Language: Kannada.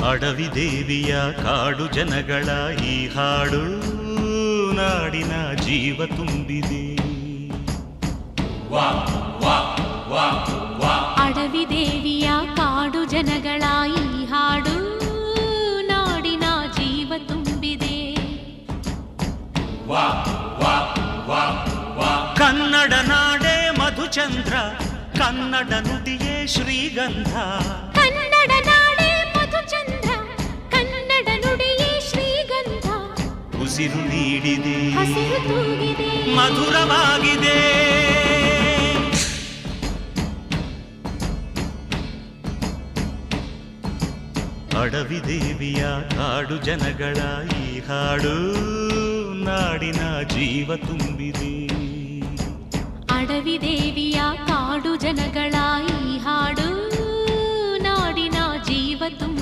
ಅಡವಿ ದೇವಿಯ ಕಾಡು ಜನಗಳ ಈ ಹಾಡು ನಾಡಿನ ಜೀವ ತುಂಬಿದೆ. ಅಡವಿ ದೇವಿಯ ಕಾಡು ಜನಗಳ ಈ ಹಾಡು ನಾಡಿನ ಜೀವ ತುಂಬಿದೆ. ಕನ್ನಡ ನಾಡೇ ಮಧುಚಂದ್ರ, ಕನ್ನಡ ನುಡಿಯೇ ಶ್ರೀಗಂಧ. ಕನ್ನಡ ನಾಡೇ ಮಧುಚಂದ್ರ, ಕನ್ನಡ ನುಡಿಯೇ ಶ್ರೀಗಂಧ. ಉಸಿರು ನೀಡಿದೆ, ಹಸಿರು ತೂಗಿದೆ, ಮಧುರವಾಗಿದೆ. ಅಡವಿ ದೇವಿಯ ಕಾಡು ಜನಗಳ ಈ ಹಾಡು ನಾಡಿನ ಜೀವ ತುಂಬಿದೆ. ಅಡವಿ ದೇವಿಯ ಕಾಡು ಜನಗಳ ಈ ಹಾಡು ನಾಡಿನ ಜೀವ ತುಂಬಿದೆ.